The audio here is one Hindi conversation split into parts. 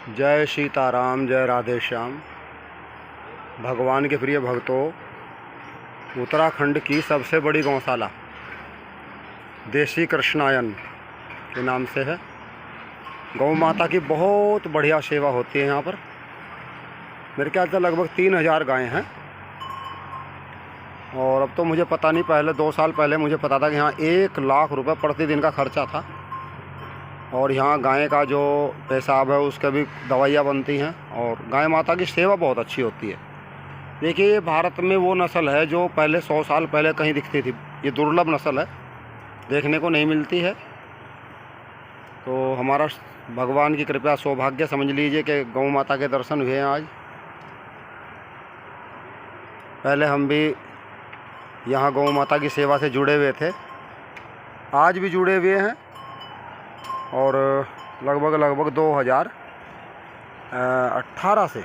जय सीताराम, जय राधे श्याम। भगवान के प्रिय भक्तों, उत्तराखंड की सबसे बड़ी गौशाला देसी कृष्णायन के नाम से है। गौ माता की बहुत बढ़िया सेवा होती है यहाँ पर। मेरे ख्याल से लगभग 3000 गायें हैं। और अब तो मुझे पता नहीं, पहले 2 साल पहले मुझे पता था कि यहाँ 1 लाख रुपये प्रतिदिन का खर्चा था। और यहाँ गाय का जो पेशाब है उसके भी दवाइयाँ बनती हैं। और गाय माता की सेवा बहुत अच्छी होती है। देखिए, ये भारत में वो नस्ल है जो पहले 100 साल पहले कहीं दिखती थी। ये दुर्लभ नस्ल है, देखने को नहीं मिलती है। तो हमारा भगवान की कृपया सौभाग्य समझ लीजिए कि गौ माता के दर्शन हुए हैं आज। पहले हम भी यहाँ गौ माता की सेवा से जुड़े हुए थे, आज भी जुड़े हुए हैं। और लगभग 2018 से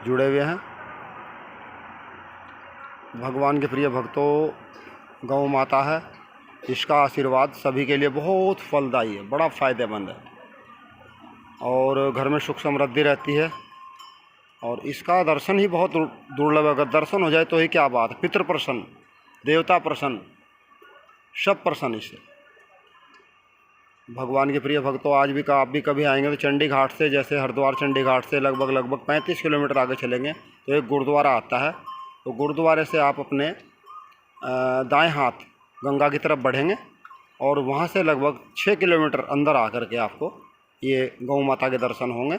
जुड़े हुए हैं। भगवान के प्रिय भक्तों, गौ माता है, इसका आशीर्वाद सभी के लिए बहुत फलदायी है, बड़ा फ़ायदेमंद है। और घर में सुख समृद्धि रहती है। और इसका दर्शन ही बहुत दुर्लभ है। अगर दर्शन हो जाए तो ही क्या बात है। पितृ प्रसन्न, देवता प्रसन्न, सब प्रसन्न इससे। भगवान के प्रिय भक्तों, आज भी आप भी कभी आएंगे तो चंडी घाट से, जैसे हरिद्वार चंडी घाट से लगभग 35 किलोमीटर आगे चलेंगे तो एक गुरुद्वारा आता है। तो गुरुद्वारे से आप अपने दाएं हाथ गंगा की तरफ बढ़ेंगे और वहाँ से लगभग 6 किलोमीटर अंदर आकर के आपको ये गौ माता के दर्शन होंगे।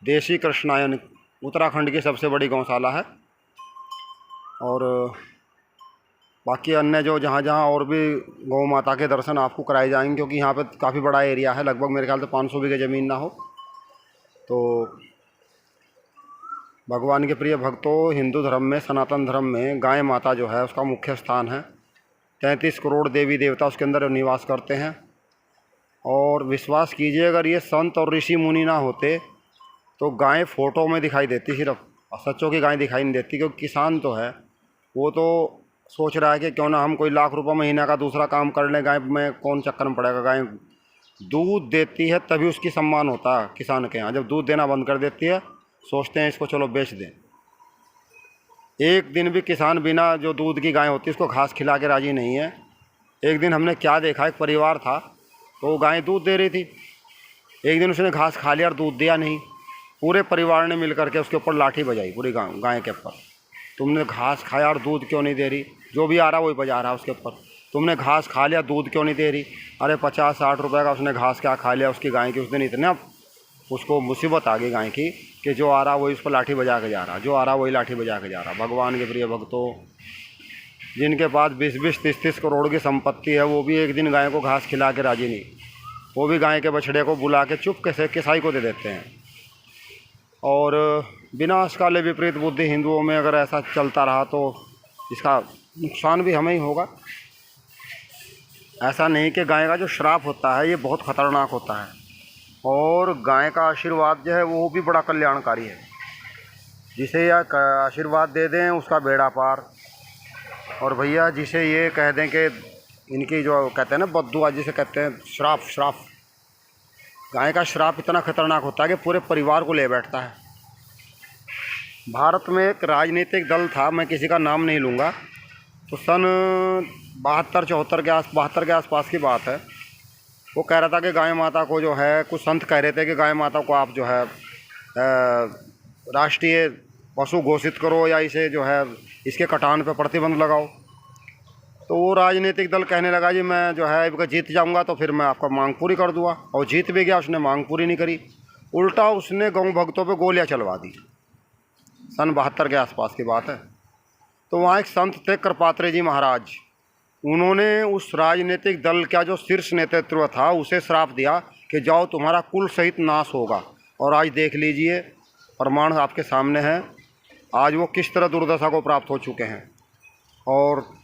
देसी कृष्णायन उत्तराखंड की सबसे बड़ी गौशाला है। और बाकी अन्य जो जहाँ और भी गौ माता के दर्शन आपको कराए जाएंगे, क्योंकि यहाँ पे काफ़ी बड़ा एरिया है। लगभग मेरे ख्याल से 500 बीघे ज़मीन ना हो। तो भगवान के प्रिय भक्तों, हिंदू धर्म में, सनातन धर्म में गाय माता जो है उसका मुख्य स्थान है। 33 करोड़ देवी देवता उसके अंदर निवास करते हैं। और विश्वास कीजिए, अगर ये संत और ऋषि मुनि ना होते तो गाय फ़ोटो में दिखाई देती सिर्फ, और सच्चों की गाय दिखाई नहीं देती। क्योंकि किसान तो है, वो तो सोच रहा है कि क्यों ना हम कोई लाख रुपए महीना का दूसरा काम कर लें, गाय में कौन चक्कर में पड़ेगा। गाय दूध देती है तभी उसकी सम्मान होता है किसान के यहाँ। जब दूध देना बंद कर देती है, सोचते हैं इसको चलो बेच दें। एक दिन भी किसान बिना जो दूध की गाय होती है उसको घास खिला के राजी नहीं है। एक दिन हमने क्या देखा, एक परिवार था तो गाय दूध दे रही थी। एक दिन उसने घास खा लिया और दूध दिया नहीं। पूरे परिवार ने मिल करके उसके ऊपर लाठी बजाई, पूरी गाय के ऊपर। तुमने घास खाया और दूध क्यों नहीं दे रही? जो भी आ रहा वही बजा रहा है उसके ऊपर। तुमने घास खा लिया, दूध क्यों नहीं दे रही? अरे 50-60 रुपए का उसने घास क्या खा लिया उसकी गाय की। उस दिन इतना उसको मुसीबत आ गई गाय की कि जो आ रहा वही उस पर लाठी बजा के जा रहा, जो आ रहा वही लाठी बजा के जा रहा। भगवान के प्रिय भक्तों, जिनके पास 20-20, 30-30 करोड़ की संपत्ति है, वो भी एक दिन गाय को घास खिला के राजी नहीं। वो भी गाय के बछड़े को बुला के चुपके से किसाई को दे देते हैं। और विनाश काले विपरीत बुद्धि हिंदुओं में अगर ऐसा चलता रहा तो इसका नुकसान भी हमें ही होगा। ऐसा नहीं कि गाय का जो श्राप होता है ये बहुत ख़तरनाक होता है। और गाय का आशीर्वाद जो है वो भी बड़ा कल्याणकारी है। जिसे यह आशीर्वाद दे दें उसका बेड़ा पार। और भैया, जिसे ये कह दें कि इनकी जो कहते हैं ना बद्दुआ, जिसे कहते हैं श्राप, गाय का श्राप इतना खतरनाक होता है कि पूरे परिवार को ले बैठता है। भारत में एक राजनीतिक दल था, मैं किसी का नाम नहीं लूँगा, तो सन 72-74 के आसपास की बात है। वो कह रहा था कि गाय माता को जो है, कुछ संत कह रहे थे कि गाय माता को आप जो है राष्ट्रीय पशु घोषित करो या इसे जो है इसके कटान पर प्रतिबंध लगाओ। तो वो राजनीतिक दल कहने लगा जी मैं जो है अगर जीत जाऊंगा तो फिर मैं आपका मांग पूरी कर दूंगा। और जीत भी गया, उसने मांग पूरी नहीं करी, उल्टा उसने गौ भक्तों पे गोलियां चलवा दी। सन 72 के आसपास की बात है। तो वहाँ एक संत थे कृपात्रे जी महाराज। उन्होंने उस राजनीतिक दल का जो शीर्ष नेतृत्व था उसे श्राप दिया कि जाओ तुम्हारा कुल सहित नाश होगा। और आज देख लीजिए, प्रमाण आपके सामने है, आज वो किस तरह दुर्दशा को प्राप्त हो चुके हैं। और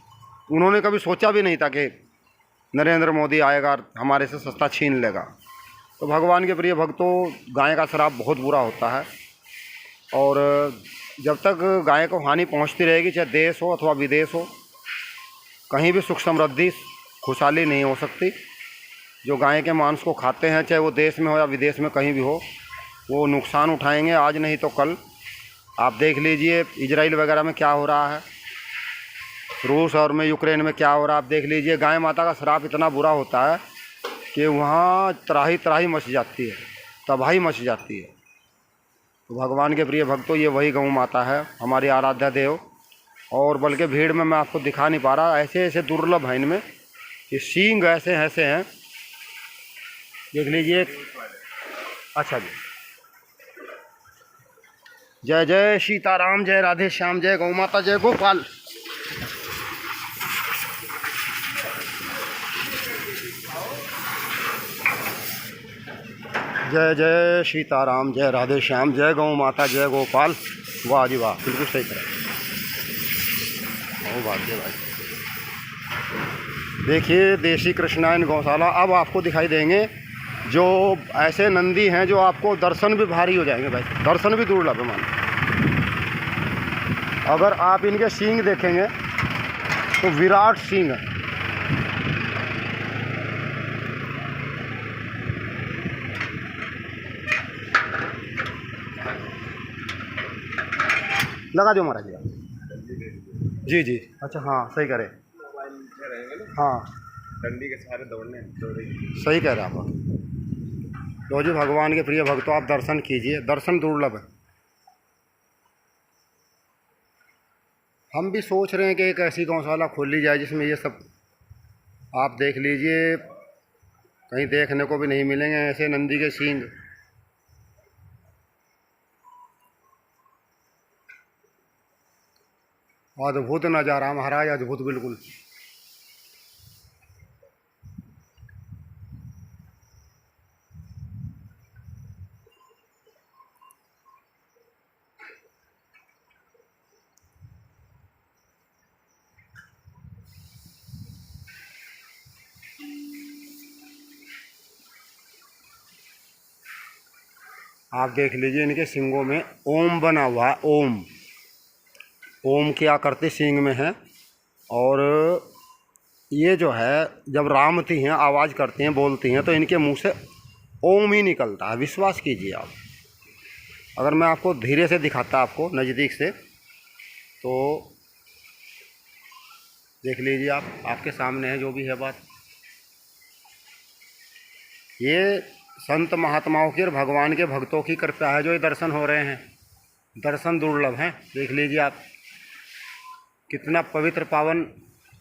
उन्होंने कभी सोचा भी नहीं था कि नरेंद्र मोदी आएगा हमारे से सस्ता छीन लेगा। तो भगवान के प्रिय भक्तों, गाय का श्राप बहुत बुरा होता है। और जब तक गाय को हानि पहुंचती रहेगी, चाहे देश हो अथवा विदेश हो, कहीं भी सुख समृद्धि खुशहाली नहीं हो सकती। जो गाय के मांस को खाते हैं, चाहे वो देश में हो या विदेश में कहीं भी हो, वो नुकसान उठाएंगे आज नहीं तो कल। आप देख लीजिए इजराइल वगैरह में क्या हो रहा है, रूस और में यूक्रेन में क्या हो रहा है। आप देख लीजिए गाय माता का श्राप इतना बुरा होता है कि वहाँ त्राही त्राही मच जाती है, तबाही मच जाती है। तो भगवान के प्रिय भक्तों, ये वही गौ माता है, हमारी आराध्या देव। और बल्कि भीड़ में मैं आपको दिखा नहीं पा रहा, ऐसे ऐसे दुर्लभ हैं इनमें, ये सींग ऐसे ऐसे हैं, देख लीजिए। अच्छा जी, जय जय सीताराम, जय राधे श्याम, जय गौ माता, जय गोपाल। जय जय सीताराम, जय राधे श्याम, जय गौ माता, जय गोपाल। वाह जी वाह, बिल्कुल सही करा। ओ भाग्य भाई, देखिए देसी कृष्णायन गौशाला। अब आपको दिखाई देंगे जो ऐसे नंदी हैं जो आपको दर्शन भी भारी हो जाएंगे भाई, दर्शन भी दुर्लभ है मानो। अगर आप इनके सींग देखेंगे तो विराट सींग है। लगा दो महाराज जी जी। अच्छा हाँ सही करे, हाँ डंडी के सहारे दौड़ने, सही कह रहे हैं आप। लो जी भगवान के प्रिय भक्तों, आप दर्शन कीजिए, दर्शन दुर्लभ है। हम भी सोच रहे हैं कि एक ऐसी गौशाला खोल ली जाए जिसमें ये सब आप देख लीजिए, कहीं देखने को भी नहीं मिलेंगे ऐसे नंदी के सींग। अद्भुत नज़ारा महाराज, अद्भुत बिल्कुल। आप देख लीजिए इनके सींगों में ओम बना हुआ है, ओम। ओम की आकृति सींग में है। और ये जो है जब रामती हैं, आवाज़ करती हैं, बोलती हैं, तो इनके मुंह से ओम ही निकलता है, विश्वास कीजिए आप। अगर मैं आपको धीरे से दिखाता आपको नज़दीक से, तो देख लीजिए आप, आपके सामने है जो भी है बात। ये संत महात्माओं की और भगवान के भक्तों की कृपा है जो ये दर्शन हो रहे हैं, दर्शन दुर्लभ हैं। देख लीजिए आप, कितना पवित्र पावन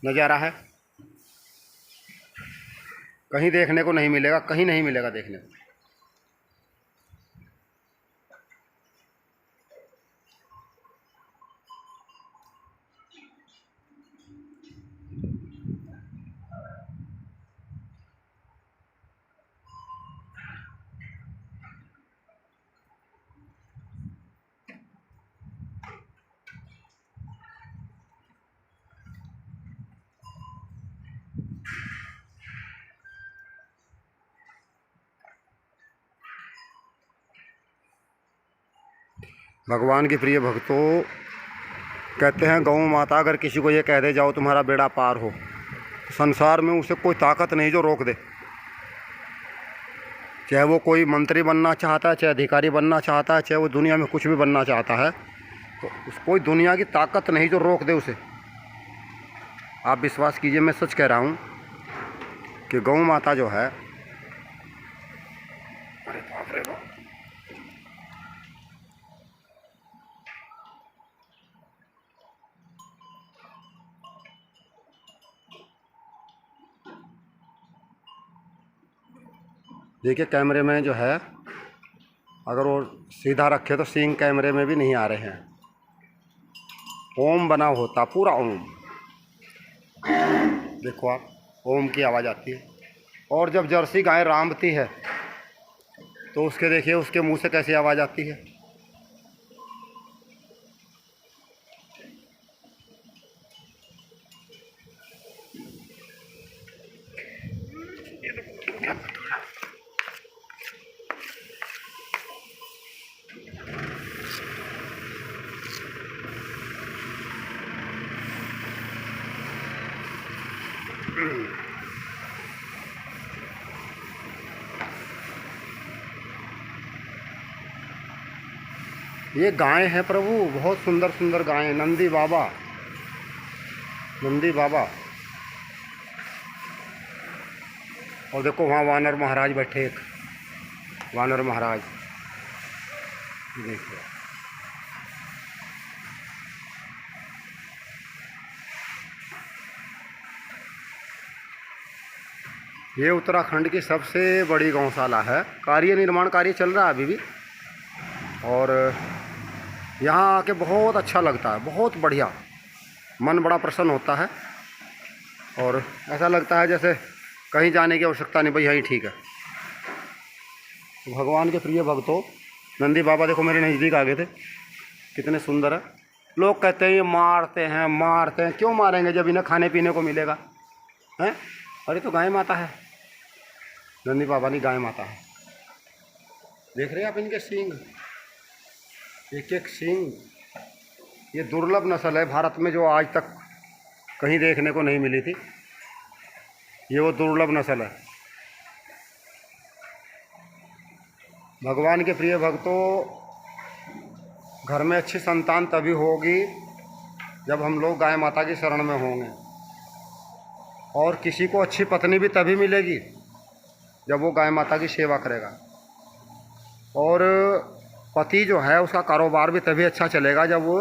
नज़ारा है, कहीं देखने को नहीं मिलेगा, कहीं नहीं मिलेगा देखने को। भगवान के प्रिय भक्तों, कहते हैं गौ माता अगर किसी को ये कह दे जाओ तुम्हारा बेड़ा पार हो, संसार में उसे कोई ताकत नहीं जो रोक दे। चाहे वो कोई मंत्री बनना चाहता है, चाहे अधिकारी बनना चाहता है, चाहे वो दुनिया में कुछ भी बनना चाहता है, तो कोई दुनिया की ताकत नहीं जो रोक दे उसे। आप विश्वास कीजिए, मैं सच कह रहा हूँ कि गौ माता जो है, अरे बाप रे बाप, देखिए कैमरे में जो है, अगर वो सीधा रखे तो सींग कैमरे में भी नहीं आ रहे हैं। ओम बना होता पूरा ओम, देखो आप, ओम की आवाज़ आती है। और जब जर्सी गाय रामती है तो उसके देखिए उसके मुंह से कैसी आवाज़ आती है। ये गाय है प्रभु, बहुत सुंदर सुंदर गाय, नंदी बाबा, नंदी बाबा। और देखो वहाँ वानर महाराज बैठे, एक वानर महाराज, देखिए। ये उत्तराखंड की सबसे बड़ी गौशाला है। निर्माण कार्य चल रहा है अभी भी, और यहाँ आके बहुत अच्छा लगता है, बहुत बढ़िया, मन बड़ा प्रसन्न होता है। और ऐसा लगता है जैसे कहीं जाने की आवश्यकता नहीं, भाई यहीं ठीक है। भगवान के प्रिय भक्तों, नंदी बाबा देखो मेरे नज़दीक आ गए थे, कितने सुंदर है। लोग कहते हैं ये मारते हैं, मारते हैं, क्यों मारेंगे जब इन्हें खाने पीने को मिलेगा, हैं? अरे तो गाय माता है, नंदी बाबा की गाय माता है। देख रहे हैं आप इनके सींग, एक एक सींग। ये दुर्लभ नस्ल है भारत में, जो आज तक कहीं देखने को नहीं मिली थी। ये वो दुर्लभ नस्ल है। भगवान के प्रिय भक्तों, घर में अच्छी संतान तभी होगी जब हम लोग गाय माता की शरण में होंगे, और किसी को अच्छी पत्नी भी तभी मिलेगी जब वो गाय माता की सेवा करेगा। और पति जो है उसका कारोबार भी तभी अच्छा चलेगा जब वो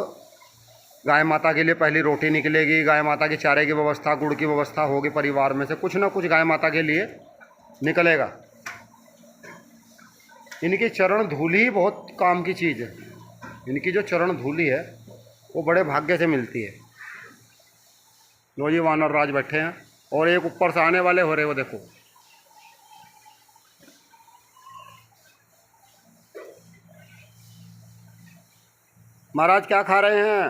गाय माता के लिए पहली रोटी निकलेगी, गाय माता के चारे की व्यवस्था, गुड़ की व्यवस्था होगी, परिवार में से कुछ ना कुछ गाय माता के लिए निकलेगा। इनकी चरण धूली ही बहुत काम की चीज़ है। इनकी जो चरण धूली है वो बड़े भाग्य से मिलती है। लो जी वानर राज बैठे हैं, और एक ऊपर से आने वाले हो रहे, वो देखो। महाराज क्या खा रहे हैं?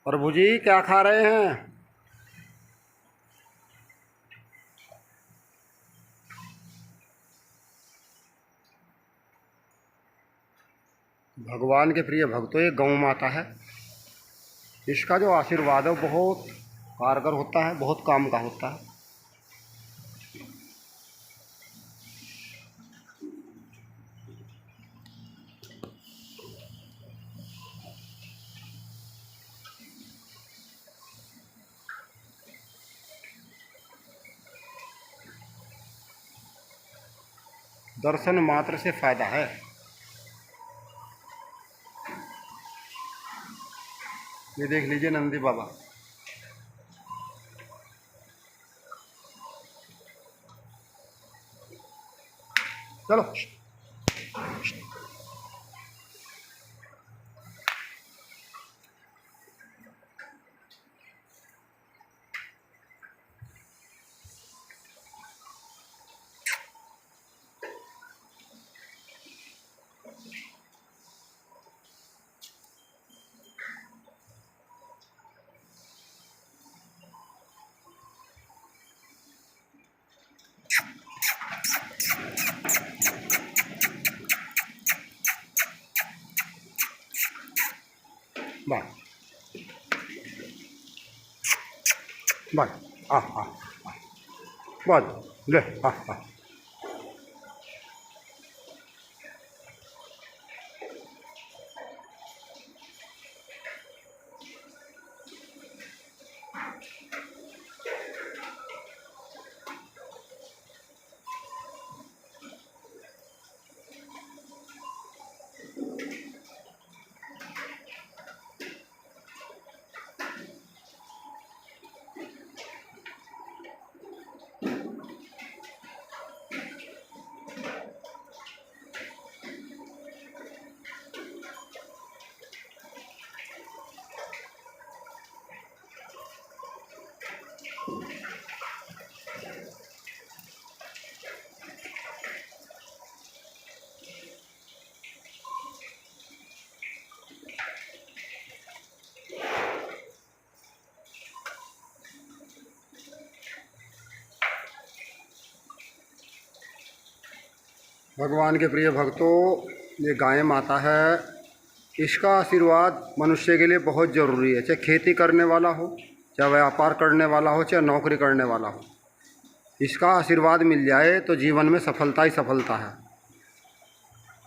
प्रभु जी क्या खा रहे हैं? भगवान के प्रिय भक्तों, ये गौ माता है। इसका जो आशीर्वाद है वो बहुत कारगर होता है, बहुत काम का होता है। दर्शन मात्र से फायदा है। ये देख लीजिए नंदी बाबा। चलो बाय बाय, बाय ले, भगवान के प्रिय भक्तों, ये गाय माता है। इसका आशीर्वाद मनुष्य के लिए बहुत ज़रूरी है, चाहे खेती करने वाला हो, चाहे व्यापार करने वाला हो, चाहे नौकरी करने वाला हो। इसका आशीर्वाद मिल जाए तो जीवन में सफलता ही सफलता है।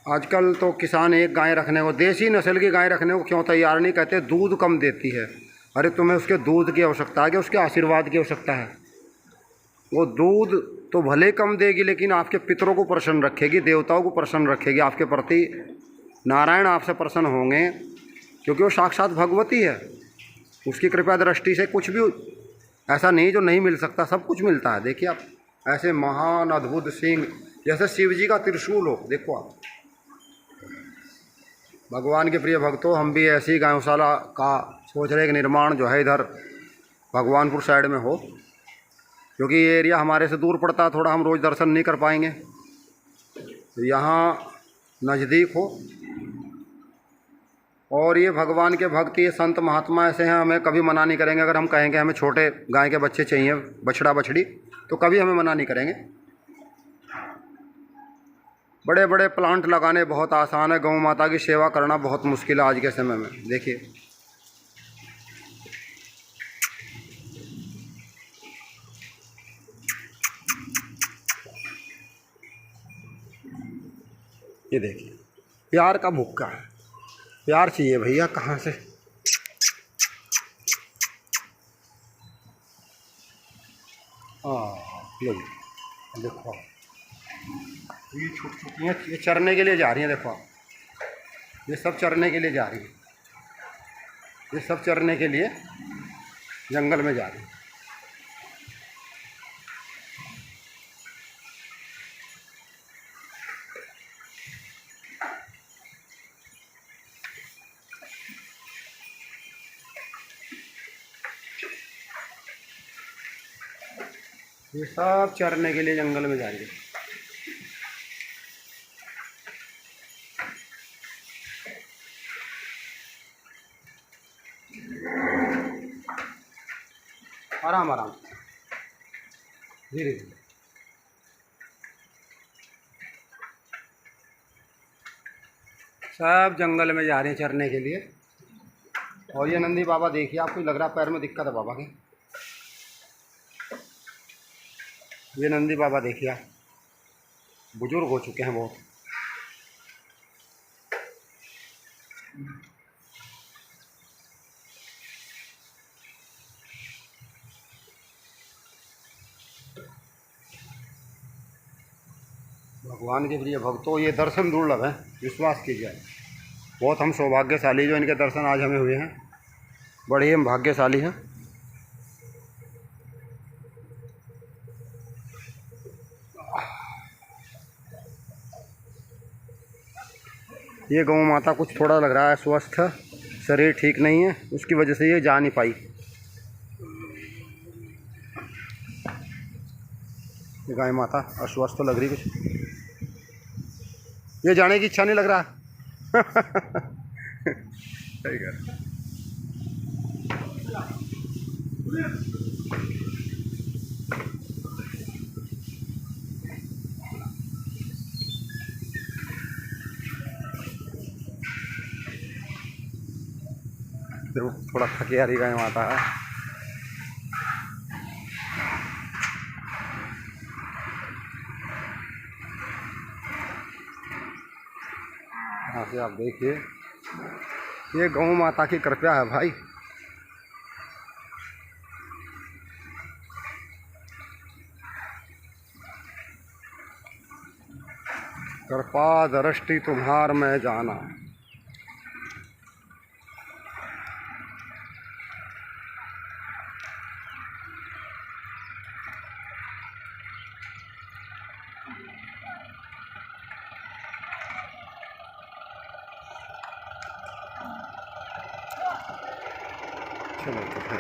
आजकल तो किसान एक गाय रखने को, देसी नस्ल की गाय रखने को क्यों तैयार नहीं, कहते दूध कम देती है। अरे तुम्हें उसके दूध की आवश्यकता है कि उसके आशीर्वाद की आवश्यकता है? वो दूध तो भले कम देगी लेकिन आपके पितरों को प्रसन्न रखेगी, देवताओं को प्रसन्न रखेगी, आपके प्रति नारायण आपसे प्रसन्न होंगे, क्योंकि वो साक्षात भगवती है। उसकी कृपा दृष्टि से कुछ भी ऐसा नहीं जो नहीं मिल सकता, सब कुछ मिलता है। देखिए आप, ऐसे महान अद्भुत सिंह, जैसे शिव जी का त्रिशूल हो। देखो आप, भगवान के प्रिय भक्तों, हम भी ऐसी गौशाला का सोच रहे हैं कि निर्माण जो है इधर भगवानपुर साइड में हो, क्योंकि ये एरिया हमारे से दूर पड़ता है थोड़ा, हम रोज़ दर्शन नहीं कर पाएंगे। तो यहाँ नज़दीक हो, और ये भगवान के भक्त, ये संत महात्मा ऐसे हैं, हमें कभी मना नहीं करेंगे। अगर हम कहेंगे हमें छोटे गाय के बच्चे चाहिए, बछड़ा बछड़ी, तो कभी हमें मना नहीं करेंगे। बड़े बड़े प्लांट लगाने बहुत आसान है, गौ माता की सेवा करना बहुत मुश्किल है आज के समय में। देखिए ये देखिए, प्यार का भुक्का है, प्यार चाहिए भैया कहाँ से। लो देखो, ये छुट चुकी हैं, ये चरने के लिए जा रही हैं। देखो ये सब चरने के लिए जा रही है, ये सब चरने के लिए जंगल में जा रही है। ये सब चरने के लिए जंगल में जा रही है। आराम आराम, धीरे धीरे। सब जंगल में जा रहे हैं चरने के लिए। और ये नंदी बाबा देखिए, आपको लग रहा पैर में दिक्कत है बाबा की। ये नंदी बाबा देखिए, बुजुर्ग हो चुके हैं बहुत। भगवान के प्रिय भक्तों, ये दर्शन दुर्लभ है, विश्वास कीजिए। बहुत हम सौभाग्यशाली जो इनके दर्शन आज हमें हुए हैं, बड़े हम भाग्यशाली हैं। ये गौ माता कुछ थोड़ा लग रहा है स्वस्थ, शरीर ठीक नहीं है, उसकी वजह से ये जा नहीं पाई। ये गाय माता अस्वस्थ तो लग रही कुछ, ये जाने की इच्छा नहीं लग रहा। सही कर। देखो थोड़ा थके आ रही गाय माता है। यहाँ से आप देखिए, ये गौ माता की कृपा है भाई। कृपा दृष्टि तुम्हार में जाना। चलो तो फिर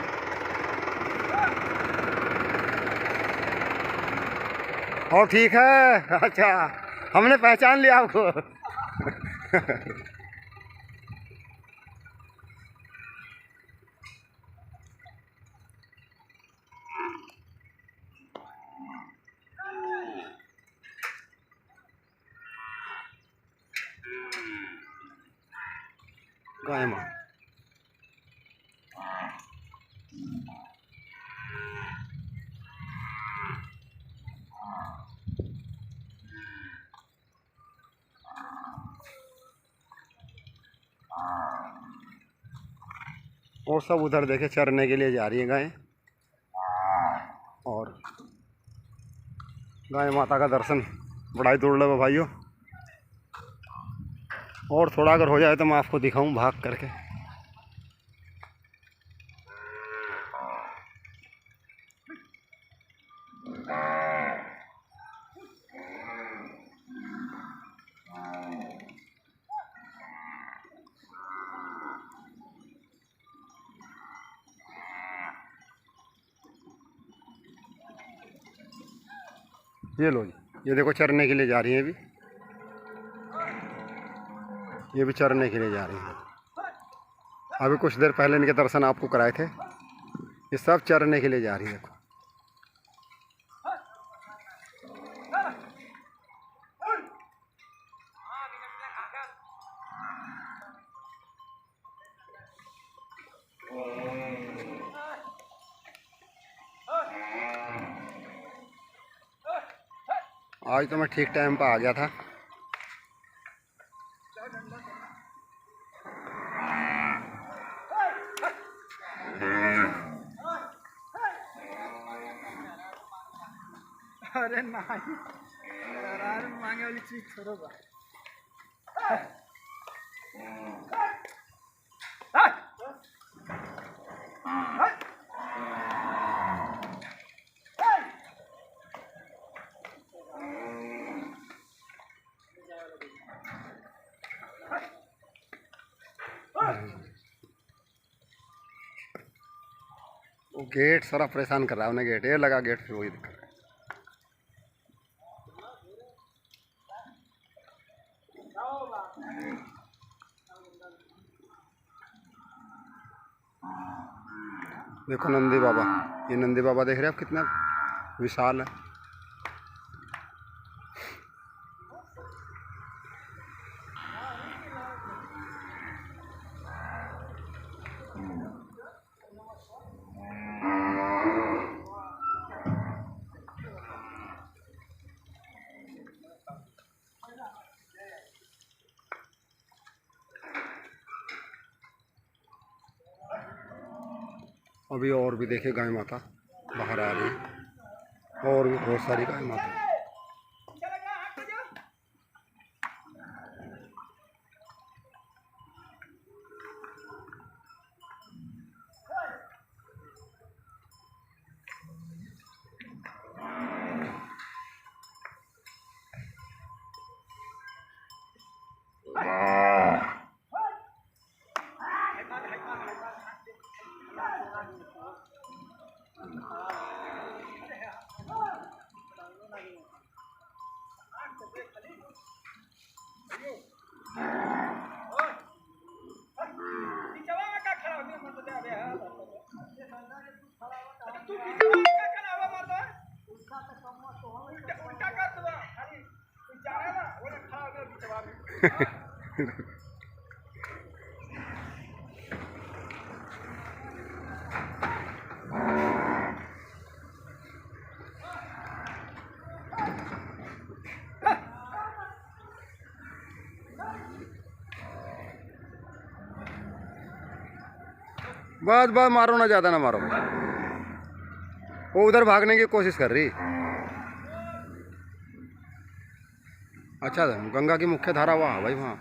और ठीक है। अच्छा, हमने पहचान लिया आपको। गाय माँ और सब उधर देखे चरने के लिए जा रही है गायें। और गाय माता का दर्शन बड़ा ही दुर्लभ है भाइयों। और थोड़ा अगर हो जाए तो मैं आपको दिखाऊं भाग करके। ये लो जी, ये देखो चरने के लिए जा रही है। ये भी चरने के लिए जा रही है। अभी कुछ देर पहले इनके दर्शन आपको कराए थे। ये सब चरने के लिए जा रही है। देखो आज तो मैं ठीक टाइम पर आ गया था। अरे नहीं, मांगे वाली चीज छोड़ो बा। वो गेट सारा परेशान कर रहा है। उन्हें गेट ये लगा, गेट फिर वही दिक्कत है। देखो नंदी बाबा, ये नंदी बाबा देख रहे हैं आप कितना विशाल है। अभी और भी देखे गाय माता बाहर आ रही है, और भी बहुत सारी गाय माता। बस बस मारो ना, ज़्यादा ना मारो। वो उधर भागने की कोशिश कर रही। अच्छा, गंगा की मुख्य धारा वहाँ भाई, वहाँ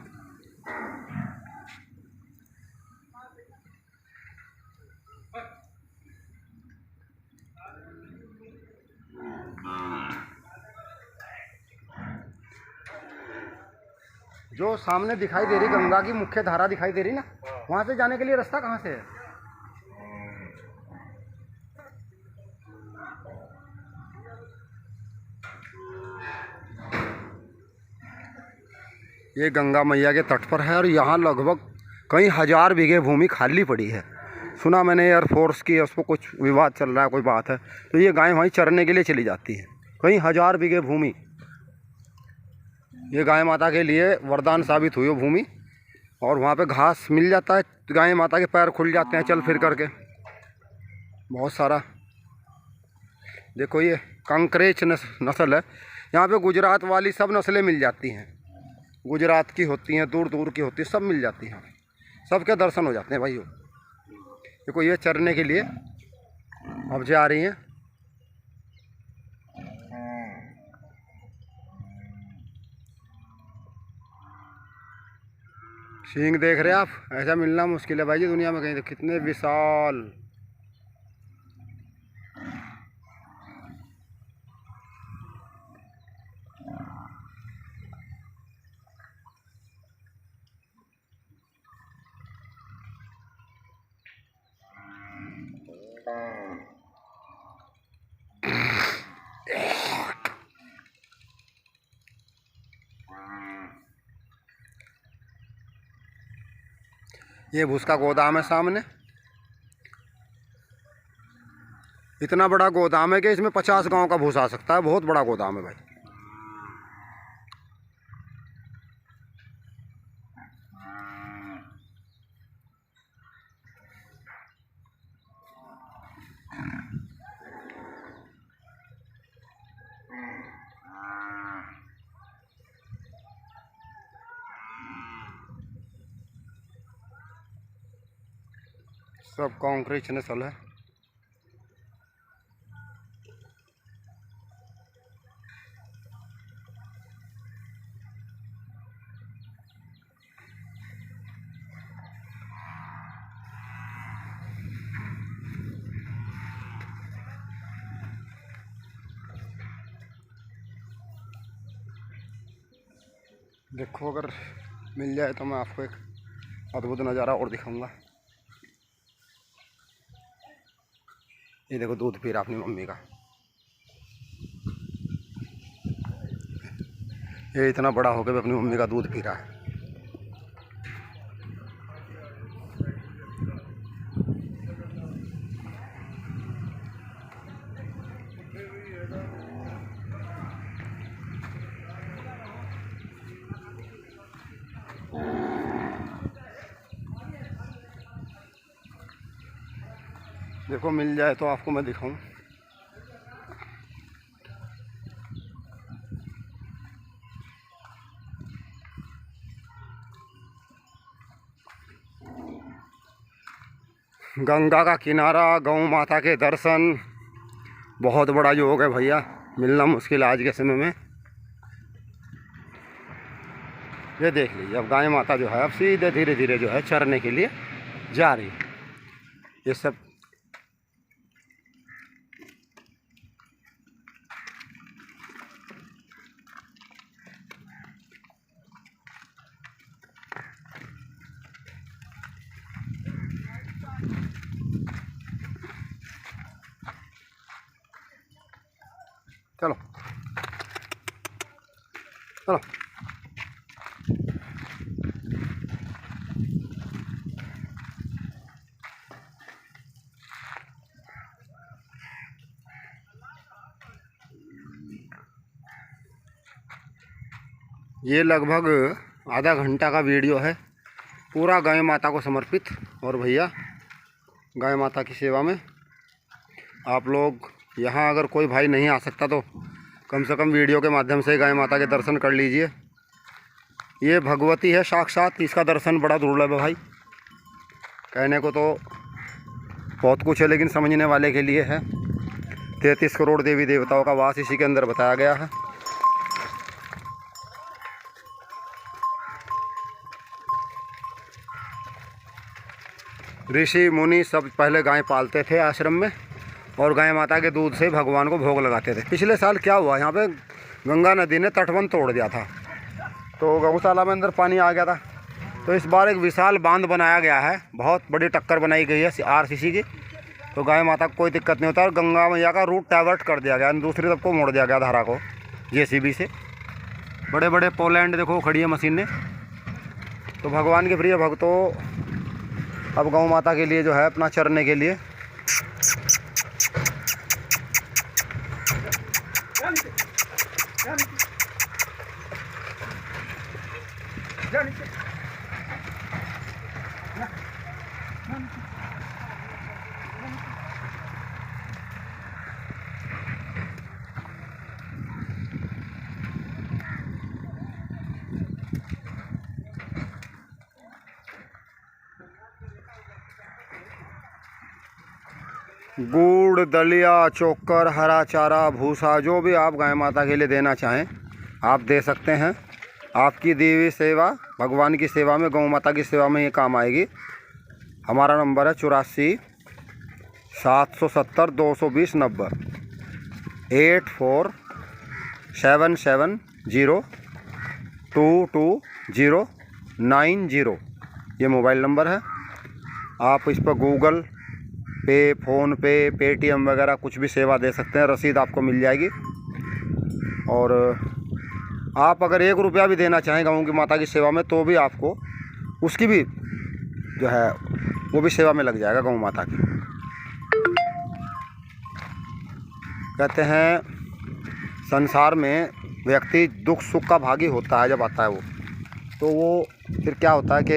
जो सामने दिखाई दे रही गंगा की मुख्य धारा दिखाई दे रही ना, वहाँ से जाने के लिए रास्ता कहाँ से है? ये गंगा मैया के तट पर है और यहाँ लगभग कई हजार बीघे भूमि खाली पड़ी है। सुना मैंने एयरफोर्स की उस पर कुछ विवाद चल रहा है, कोई बात है, तो ये गाय वहीं चरने के लिए चली जाती है। कई हजार बीघे भूमि ये गाय माता के लिए वरदान साबित हुई वो भूमि। और वहाँ पे घास मिल जाता है, गाय माता के पैर खुल जाते हैं चल फिर करके। बहुत सारा देखो ये कंकरेज नस्ल है। यहाँ पे गुजरात वाली सब नस्लें मिल जाती हैं। गुजरात की होती हैं, दूर दूर की होती हैं, सब मिल जाती हैं। सबके दर्शन हो जाते हैं भाइयों। देखो ये चरने के लिए अब जा रही हैं। सींग देख रहे हैं आप, ऐसा मिलना मुश्किल है भाई जी दुनिया में कहीं। तो कितने विशाल, ये भूस का गोदाम है सामने। इतना बड़ा गोदाम है कि इसमें 50 गांव का भूसा आ सकता है। बहुत बड़ा गोदाम है भाई। सब कंक्रीट नस्ल है। देखो अगर मिल जाए तो मैं आपको एक अद्भुत नज़ारा और दिखाऊंगा। ये देखो दूध पी रहा अपनी मम्मी का। ये इतना बड़ा हो गया अपनी मम्मी का दूध पी रहा है। देखो मिल जाए तो आपको मैं दिखाऊं। गंगा का किनारा, गौ माता के दर्शन, बहुत बड़ा योग है भैया। मिलना मुश्किल आज के समय में। ये देख लीजिए अब गाय माता जो है अब सीधे धीरे धीरे जो है चरने के लिए जा रही है। ये सब चलो चलो। ये लगभग आधा घंटा का वीडियो है, पूरा गाय माता को समर्पित। और भैया गाय माता की सेवा में आप लोग यहाँ अगर कोई भाई नहीं आ सकता तो कम से कम वीडियो के माध्यम से गाय माता के दर्शन कर लीजिए। ये भगवती है साक्षात, इसका दर्शन बड़ा दुर्लभ है भाई। कहने को तो बहुत कुछ है लेकिन समझने वाले के लिए है। 33 करोड़ देवी देवताओं का वास इसी के अंदर बताया गया है। ऋषि मुनि सब पहले गाय पालते थे आश्रम में और गाय माता के दूध से भगवान को भोग लगाते थे। पिछले साल क्या हुआ, यहाँ पे गंगा नदी ने तटबंध तोड़ दिया था तो गौशाला में अंदर पानी आ गया था। तो इस बार एक विशाल बांध बनाया गया है, बहुत बड़ी टक्कर बनाई गई है आरसीसी की। तो गाय माता को कोई दिक्कत नहीं होता और गंगा मैया का रूट डाइवर्ट कर दिया गया, दूसरी तरफ को मोड़ दिया गया धारा को जेसीबी से। बड़े बड़े पोलैंड देखो खड़ी है मशीन ने। तो भगवान के प्रिय भक्तों अब गौ माता के लिए जो है अपना चरने के लिए गुड़, दलिया, चोकर, हरा चारा, भूसा, जो भी आप गाय माता के लिए देना चाहें आप दे सकते हैं। आपकी दी हुई सेवा भगवान की सेवा में, गौ माता की सेवा में ये काम आएगी। हमारा नंबर है 84 770 220 90 8477022090 ये मोबाइल नंबर है। आप इस पर गूगल पे, फ़ोन पे, पेटीएम वगैरह कुछ भी सेवा दे सकते हैं। रसीद आपको मिल जाएगी। और आप अगर 1 रुपया भी देना चाहें गौ की माता की सेवा में तो भी आपको उसकी भी जो है वो भी सेवा में लग जाएगा गौ माता की। कहते हैं संसार में व्यक्ति दुख सुख का भागी होता है। जब आता है वो तो वो फिर क्या होता है कि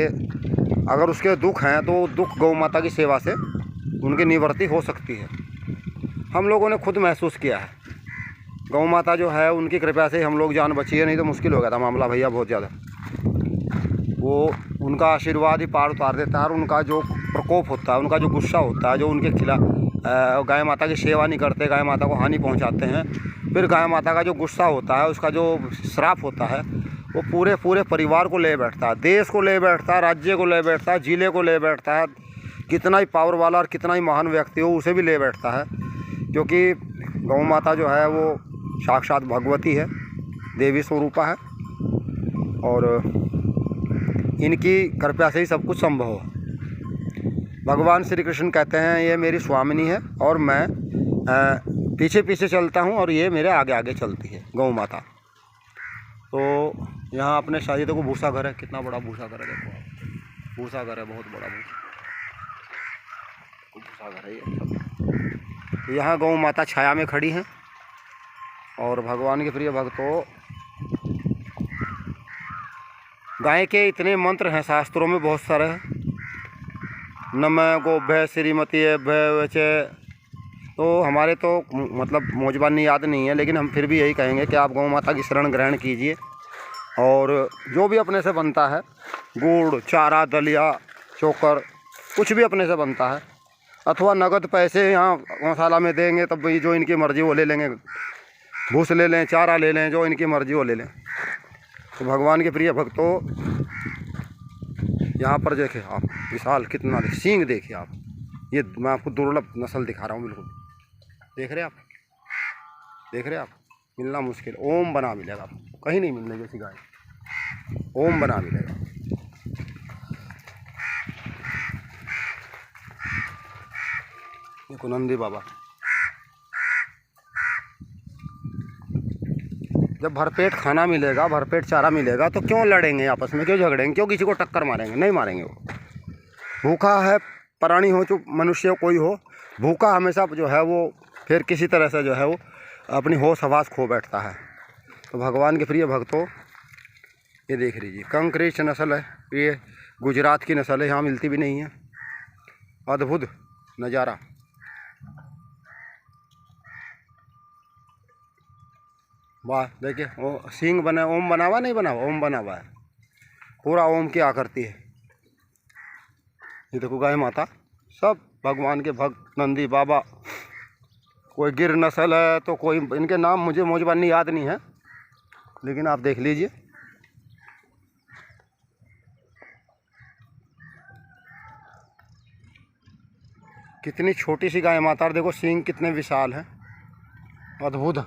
अगर उसके दुख हैं तो दुख गौ माता की सेवा से उनकी निवृत्ति हो सकती है। हम लोगों ने खुद महसूस किया है। गौ माता जो है उनकी कृपा से हम लोग जान बची है, नहीं तो मुश्किल हो गया था मामला भैया बहुत ज़्यादा। वो उनका आशीर्वाद ही पार उतार देता है। और उनका जो प्रकोप होता है, उनका जो गुस्सा होता है, जो उनके खिलाफ गाय माता की सेवा नहीं करते, गाय माता को हानि पहुंचाते हैं, फिर गाय माता का जो गुस्सा होता है, उसका जो श्राप होता है, वो पूरे परिवार को ले बैठता है, देश को ले बैठता है, राज्य को ले बैठता है, जिले को ले बैठता है। कितना ही पावर वाला और कितना ही महान व्यक्ति हो उसे भी ले बैठता है। क्योंकि गौ माता जो है वो साक्षात भगवती है, देवी स्वरूपा है। और इनकी कृपा से ही सब कुछ संभव है। भगवान श्री कृष्ण कहते हैं ये मेरी स्वामिनी है और मैं पीछे पीछे चलता हूँ और ये मेरे आगे आगे चलती है गौ माता। तो यहाँ अपने शादी देखो भूसा घर है, कितना बड़ा भूसा घर है। देखो आप, भूसा घर है, बहुत बड़ा भूसा घर है ये। यहाँ गौ माता छाया में खड़ी हैं। और भगवान के प्रिय भक्तों, गाय के इतने मंत्र हैं शास्त्रों में बहुत सारे हैं। नमः गोभ्य श्रीमती भय। तो हमारे तो मतलब मौजबानी याद नहीं है, लेकिन हम फिर भी यही कहेंगे कि आप गौ माता की शरण ग्रहण कीजिए। और जो भी अपने से बनता है, गुड़, चारा, दलिया, चोकर, कुछ भी अपने से बनता है, अथवा नगद पैसे यहाँ गौशाला में देंगे तब भाई जो इनकी मर्ज़ी वो ले लेंगे। भूस ले लें, चारा ले लें, जो इनकी मर्ज़ी वो ले लें। तो भगवान के प्रिय भक्तों, यहाँ पर देखें आप विशाल कितना सींग देखिए आप। ये मैं आपको दुर्लभ नस्ल दिखा रहा हूँ। बिल्कुल देख रहे आप, देख रहे आप, मिलना मुश्किल। ओम बना मिलेगा आपको, कहीं नहीं मिलने जैसी गाय। ओम बना मिलेगा। देखो नंदी बाबा, जब भरपेट खाना मिलेगा, भरपेट चारा मिलेगा तो क्यों लड़ेंगे आपस में, क्यों झगड़ेंगे, क्यों किसी को टक्कर मारेंगे? नहीं मारेंगे। वो भूखा है प्राणी हो जो मनुष्य कोई हो, भूखा हमेशा जो है वो फिर किसी तरह से जो है वो अपनी होश हवास खो बैठता है। तो भगवान के प्रिय भक्तों, ये देख लीजिए कंक्रीट नस्ल है, ये गुजरात की नस्ल है, यहाँ मिलती भी नहीं है। अद्भुत नज़ारा। वाह, देखिए वो सींग बना, ओम बना हुआ, नहीं बना हुआ, ओम बना हुआ है, पूरा ओम की आकृति है। ये देखो गाय माता, सब भगवान के भक्त, नंदी बाबा, कोई गिर नस्ल है तो कोई, इनके नाम मुझे मौजबानी याद नहीं है, लेकिन आप देख लीजिए। कितनी छोटी सी गाय माता, और देखो सींग कितने विशाल हैं, अद्भुत।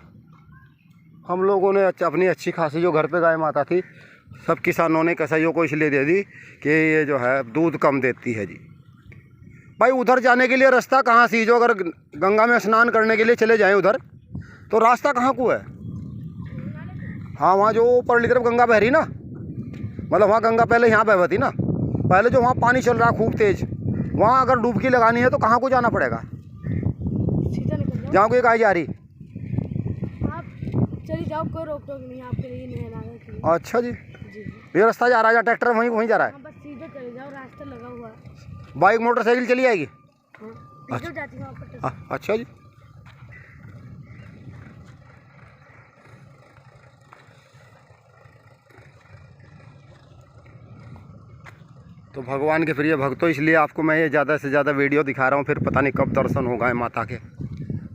हम लोगों ने अपनी अच्छी खासी जो घर पे गाय माता थी, सब किसानों ने कसाईयों को इसलिए दे दी कि ये जो है दूध कम देती है जी। भाई उधर जाने के लिए रास्ता कहाँ सी, जो अगर गंगा में स्नान करने के लिए चले जाएं उधर तो रास्ता कहाँ को है? हाँ, वहाँ जो ऊपर की तरफ गंगा बह रही ना, मतलब वहाँ गंगा पहले यहाँ बह थी ना, पहले जो वहाँ पानी चल रहा खूब तेज, वहाँ अगर डुबकी लगानी है तो कहाँ को जाना पड़ेगा? जहाँ कोई गाय जा रही, चली जाओ, कोई रोक टोक नहीं आपके लिए, नहीं है। अच्छा जी, ये रास्ता जा रहा है, ट्रैक्टर वहीं जा रहा है? बस सीधे चले जाओ, रास्ता लगा हुआ है। बाइक मोटरसाइकिल चली आएगी? अच्छा जाती है वहाँ पर। अच्छा जी। तो भगवान के प्रिय भक्तों, इसलिए आपको मैं ये ज़्यादा से ज़्यादा वीडियो दिखा रहा हूँ, फिर पता नहीं कब दर्शन हो गाय माता के,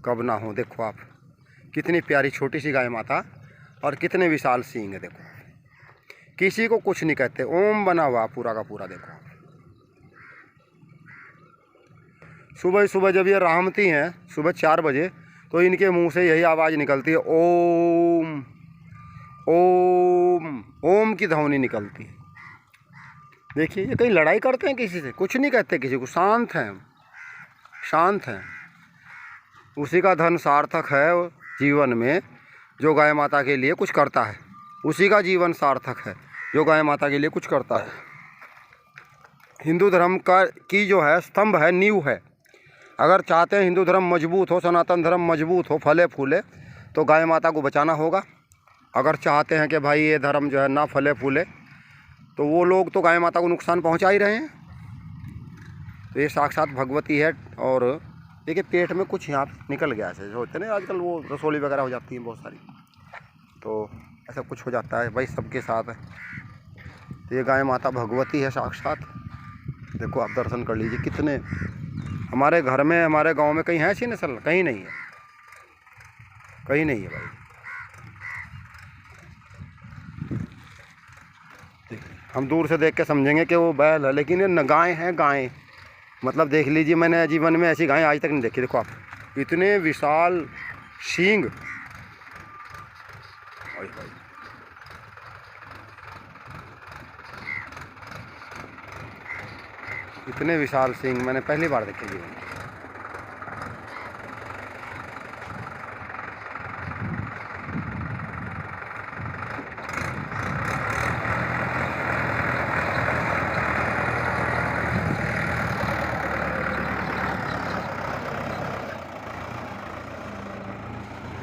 कब ना हो। देखो आप, कितनी प्यारी छोटी सी गाय माता और कितने विशाल सींग है। देखो, किसी को कुछ नहीं कहते, ओम बना हुआ पूरा का पूरा। देखो, सुबह सुबह जब ये रामती हैं, सुबह 4 बजे, तो इनके मुंह से यही आवाज़ निकलती है, ओम ओम। ओम की ध्वनि निकलती है। देखिए, ये कहीं लड़ाई करते हैं किसी से? कुछ नहीं कहते किसी को, शांत हैं, शांत हैं। उसी का धन सार्थक है जीवन में जो गाय माता के लिए कुछ करता है। उसी का जीवन सार्थक है जो गाय माता के लिए कुछ करता है। हिंदू धर्म की जो है स्तंभ है, नींव है। अगर चाहते हैं हिंदू धर्म मजबूत हो, सनातन धर्म मजबूत हो, फले फूले, तो गाय माता को बचाना होगा। अगर चाहते हैं कि भाई ये धर्म जो है ना फले फूले, तो वो लोग तो गाय माता को नुकसान पहुंचा ही रहे हैं। तो ये साक्षात भगवती है। और देखिए, पेट में कुछ यहाँ निकल गया ऐसे, जो होते हैं ना आजकल, वो रसोली वगैरह हो जाती हैं बहुत सारी, तो ऐसा कुछ हो जाता है भाई, सबके साथ है। तो ये गाय माता भगवती है साक्षात। देखो, आप दर्शन कर लीजिए। कितने हमारे घर में, हमारे गांव में कहीं है ऐसी नस्ल? कहीं नहीं है, कहीं नहीं है भाई। हम दूर से देख के समझेंगे कि वो बैल है, लेकिन ये न गाय है। गाय मतलब देख लीजिए, मैंने जीवन में ऐसी गाय आज तक नहीं देखी। देखो आप, इतने विशाल सींग, इतने विशाल सींग मैंने पहली बार देखे जीवन में।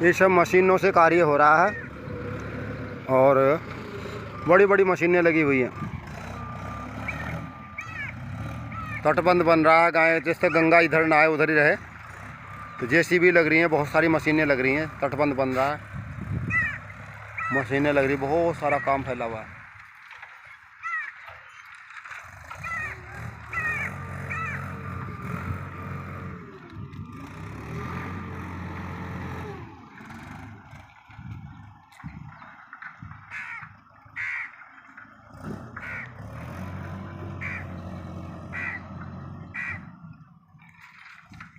ये सब मशीनों से कार्य हो रहा है और बड़ी बड़ी मशीनें लगी हुई हैं। तटबंध बन रहा है, गाय जैसे गंगा इधर ना आए उधर ही रहे, तो जेसीबी लग रही हैं, बहुत सारी मशीनें लग रही हैं, तटबंध बन रहा है, मशीनें लग रही, बहुत सारा काम फैला हुआ है।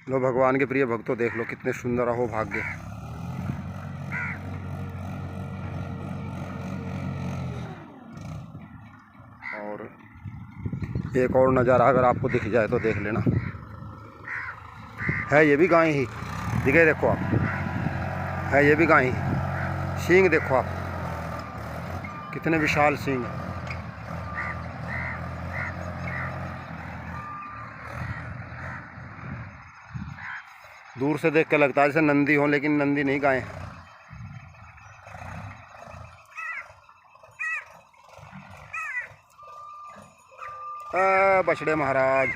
लो भगवान के प्रिय भक्तों, देख लो कितने सुंदर हो भाग्य। और एक और नज़ारा अगर आपको दिख जाए तो देख लेना, है ये भी गाय ही दिखे। देखो आप, है ये भी गाय ही। सींग देखो आप, कितने विशाल सींग है। दूर से देख के लगता है जैसे नंदी हो, लेकिन नंदी नहीं, गाय है। बछड़े महाराज,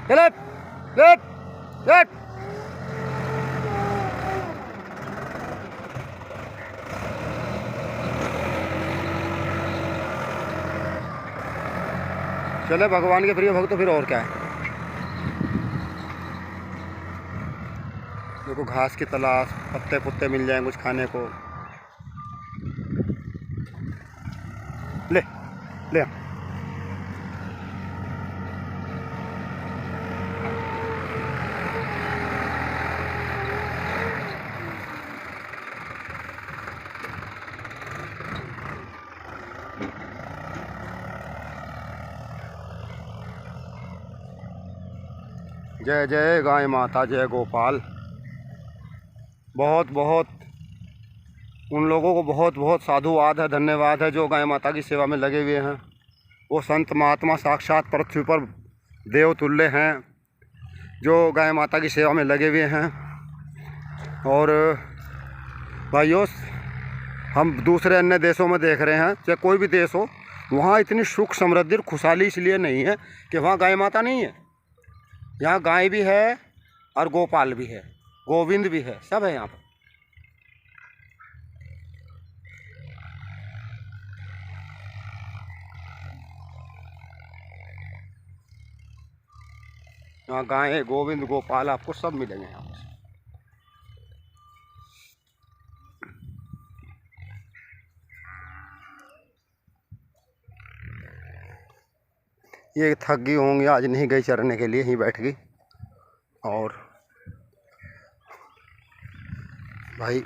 चले लेट लेट। चले भगवान के प्रिय भक्त, फिर और क्या है। देखो, घास की तलाश, पत्ते पुत्ते मिल जाएं कुछ खाने को। ले ले जय जय गाय माता, जय गोपाल। बहुत बहुत उन लोगों को बहुत बहुत साधुवाद है, धन्यवाद है जो गाय माता की सेवा में लगे हुए हैं। वो संत महात्मा साक्षात पृथ्वी पर देव तुल्य हैं जो गाय माता की सेवा में लगे हुए हैं। और भाइयों, हम दूसरे अन्य देशों में देख रहे हैं, चाहे कोई भी देश हो, वहाँ इतनी सुख समृद्धि और खुशहाली इसलिए नहीं है कि वहाँ गाय माता नहीं है। यहाँ गाय भी है और गोपाल भी है, गोविंद भी है, सब है यहाँ पर। यहाँ गाय, गोविंद, गोपाल आपको सब मिलेंगे यहाँ पर। ये थक गई होंगी, आज नहीं गई चरने के लिए, यहीं बैठ गई। और भाई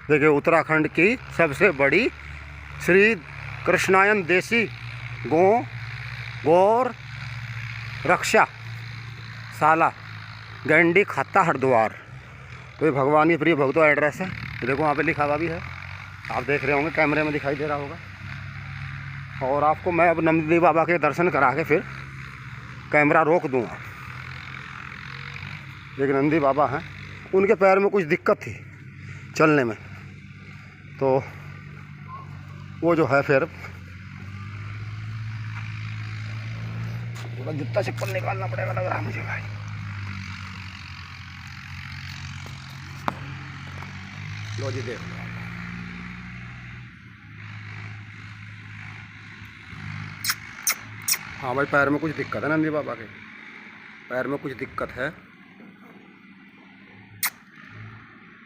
देखिए, उत्तराखंड की सबसे बड़ी श्री कृष्णायन देसी गौर रक्षा शाला, गंडी खत्ता, हरिद्वार। तो ये भगवान की प्रिय भक्तों एड्रेस है। देखो वहाँ पे लिखा हुआ भी है, आप देख रहे होंगे, कैमरे में दिखाई दे रहा होगा। और आपको मैं अब नंदी बाबा के दर्शन करा के फिर कैमरा रोक दूँगा। एक नंदी बाबा हैं, उनके पैर में कुछ दिक्कत थी चलने में, तो वो जो है फिर जूता चप्पल निकालना पड़ेगा लग रहा है मुझे भाई। लो जी देख लो। हाँ भाई, पैर में कुछ दिक्कत है, नंदी बाबा के पैर में कुछ दिक्कत है।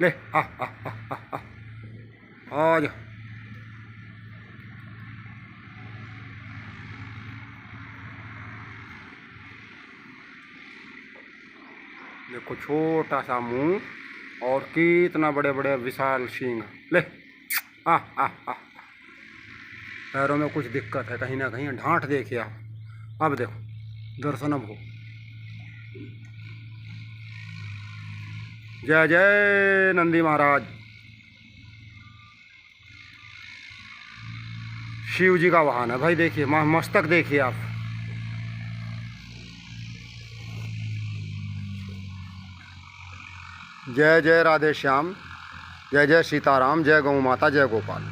ले आ जा। देखो छोटा सा मुंह और कितना बड़े बड़े विशाल सींग। ले आ पैरों में कुछ दिक्कत है कहीं ना कहीं, ढांठ देखिए आप। अब देखो दर्शन अब हो। जय जय नंदी महाराज। शिव जी का वाहन है भाई, देखिए मस्तक देखिए आप। जय जय राधे श्याम, जय जय सीताराम, जय गौ माता, जय गोपाल।